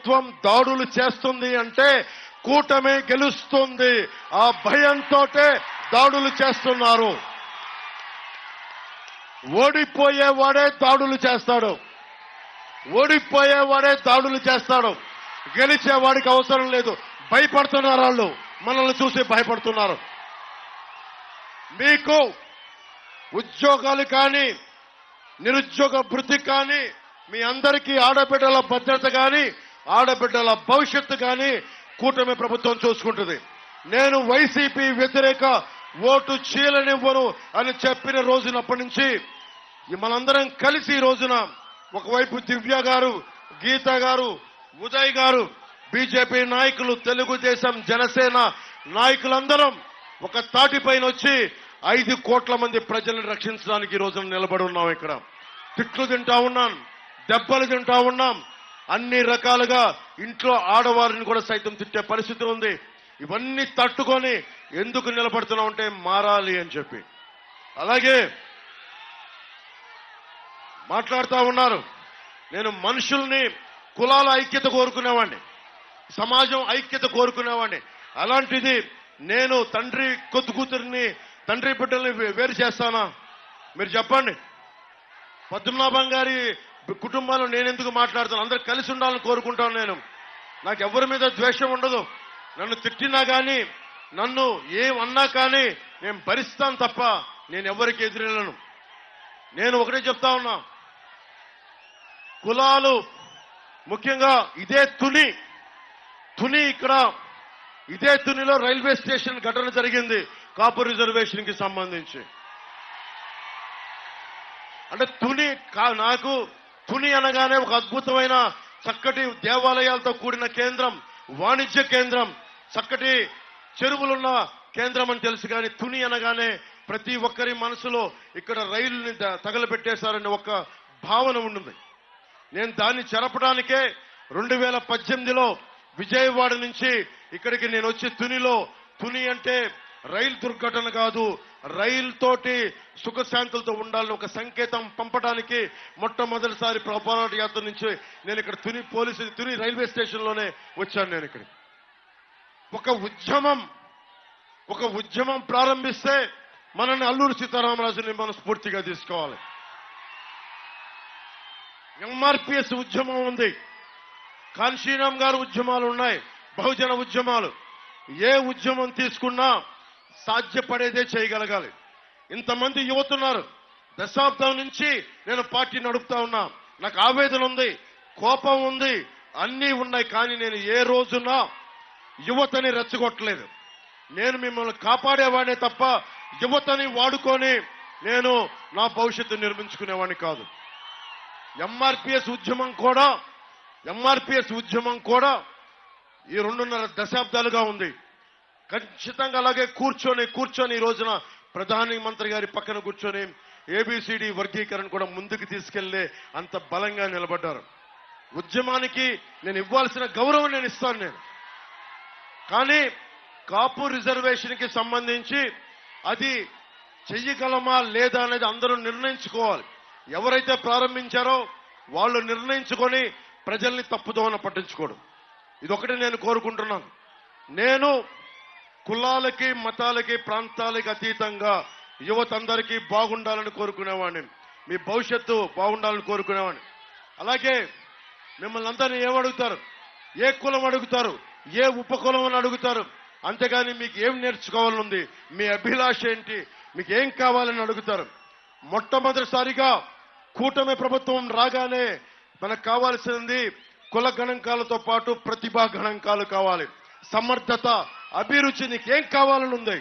ప్రభుత్వం దాడులు చేస్తుంది అంటే కూటమి గెలుస్తుంది. ఆ భయంతో దాడులు చేస్తున్నారు. ఓడిపోయేవాడే దాడులు చేస్తాడు. ఓడిపోయేవాడే దాడులు చేస్తాడు. గెలిచేవాడికి అవసరం లేదు. భయపడుతున్నారు వాళ్ళు. మనల్ని చూసి భయపడుతున్నారు. మీకు ఉద్యోగాలు కానీ నిరుద్యోగ భృతి కానీ మీ అందరికీ ఆడబిడ్డల భద్రత కానీ ఆడబిడ్డల భవిష్యత్తు కానీ కూటమి ప్రభుత్వం చూసుకుంటుంది. నేను వైసీపీ వ్యతిరేక ఓటు చీలనివ్వను అని చెప్పిన రోజునప్పటి నుంచి మనందరం కలిసి ఈ రోజున ఒకవైపు దివ్య గారు, గీత గారు, ఉదయ్ గారు, బీజేపీ నాయకులు, తెలుగుదేశం, జనసేన నాయకులందరం ఒక తాటిపైన వచ్చి 5 కోట్ల మంది ప్రజలను రక్షించడానికి ఈ రోజున నిలబడి ఉన్నాం. ఇక్కడ తిట్లు తింటా ఉన్నాం, దెబ్బలు తింటా ఉన్నాం. అన్ని రకాలుగా ఇంట్లో ఆడవారిని కూడా సైతం తిట్టే పరిస్థితి ఉంది. ఇవన్నీ తట్టుకొని ఎందుకు నిలబడుతున్నాం అంటే మారాలి అని చెప్పి. అలాగే మాట్లాడుతూ ఉన్నారు. నేను మనుషుల్ని కులాల ఐక్యత కోరుకునేవాడిని, సమాజం ఐక్యత కోరుకునేవాడిని. అలాంటిది నేను తండ్రి కొద్దు కూతురిని, తండ్రి బిడ్డల్ని వేరు చేస్తానా? మీరు చెప్పండి. పద్మనాభం గారి కుటుంబాలు నేను ఎందుకు మాట్లాడుతాను? అందరూ కలిసి ఉండాలని కోరుకుంటాను. నేను నాకు ఎవరి మీద ద్వేషం ఉండదు. నన్ను తిట్టినా కానీ నన్ను ఏమన్నా కానీ నేను భరిస్తాను తప్ప నేను ఎవరికి ఎదురెళ్ళను. నేను ఒకటే చెప్తా ఉన్నా, కులాలు ముఖ్యంగా ఇదే తుని ఇక్కడ ఇదే తునిలో రైల్వే స్టేషన్ ఘటన జరిగింది కాపు రిజర్వేషన్ కి సంబంధించి. అంటే నాకు తుని అనగానే ఒక అద్భుతమైన చక్కటి దేవాలయాలతో కూడిన కేంద్రం, వాణిజ్య కేంద్రం, చక్కటి చెరువులున్న కేంద్రం అని తెలుసు. కానీ తుని అనగానే ప్రతి ఒక్కరి మనసులో ఇక్కడ రైలుని తగలబెట్టేశారనే ఒక భావన ఉంటుంది. నేను దాన్ని చెరపడానికే 2018లో విజయవాడ నుంచి ఇక్కడికి నేను వచ్చి తుని అంటే రైలు దుర్ఘటన కాదు, రైలు తోటి సుఖశాంతులతో ఉండాలని ఒక సంకేతం పంపడానికి మొట్టమొదటిసారి పోరాట యాత్ర నుంచి నేను ఇక్కడ తుని రైల్వే స్టేషన్ లోనే వచ్చాను. నేను ఇక్కడ ఒక ఉద్యమం ప్రారంభిస్తే మనల్ని అల్లూరి సీతారామరాజుని మనం స్ఫూర్తిగా తీసుకోవాలి. ఎంఆర్పిఎస్ ఉద్యమం ఉంది, కాన్షీరామ్ గారు ఉద్యమాలు ఉన్నాయి, బహుజన ఉద్యమాలు. ఏ ఉద్యమం తీసుకున్నా సాధ్యపడేదే చేయగలగాలి. ఇంతమంది యువతున్నారు. దశాబ్దం నుంచి నేను పార్టీ నడుపుతా ఉన్నా. నాకు ఆవేదన ఉంది, కోపం ఉంది, అన్నీ ఉన్నాయి. కానీ నేను ఏ రోజున యువతని రెచ్చగొట్టలేదు. నేను మిమ్మల్ని కాపాడేవాడినే తప్ప యువతని వాడుకొని నేను నా భవిష్యత్తు నిర్మించుకునేవాడిని కాదు. ఎంఆర్పిఎస్ ఉద్యమం కూడా ఈ 2.5 దశాబ్దాలుగా ఉంది. ఖచ్చితంగా అలాగే కూర్చొని ఈ రోజున ప్రధానమంత్రి గారి పక్కన కూర్చొని ఏబిసిడి వర్గీకరణ కూడా ముందుకు తీసుకెళ్లే అంత బలంగా నిలబడ్డారు. ఉద్యమానికి నేను ఇవ్వాల్సిన గౌరవం నేను ఇస్తాను. కానీ కాపు రిజర్వేషన్ కి సంబంధించి అది చెయ్యగలమా లేదా అనేది అందరూ నిర్ణయించుకోవాలి. ఎవరైతే ప్రారంభించారో వాళ్ళు నిర్ణయించుకొని ప్రజల్ని తప్పుదోవన పట్టించుకోవడం, ఇదొకటి నేను కోరుకుంటున్నాను. నేను కులాలకి, మతాలకి, ప్రాంతాలకి అతీతంగా యువత అందరికీ బాగుండాలని కోరుకునేవాడిని. మీ భవిష్యత్తు బాగుండాలని కోరుకునేవాడిని. అలాగే మిమ్మల్ని అందరినీ ఏమడుగుతారు? ఏ కులం అడుగుతారు? ఏ ఉపకులం అని అడుగుతారు. అంతేగాని మీకు ఏం నేర్చుకోవాలనుంది, మీ అభిలాష ఏంటి, మీకు ఏం కావాలని అడుగుతారు. మొట్టమొదటిసారిగా కూటమి ప్రభుత్వం రాగానే మనకు కావాల్సింది కుల గణాంకాలతో పాటు ప్రతిభా గణాంకాలు కావాలి. సమర్థత, అభిరుచి, నీకేం కావాలని ఉంది.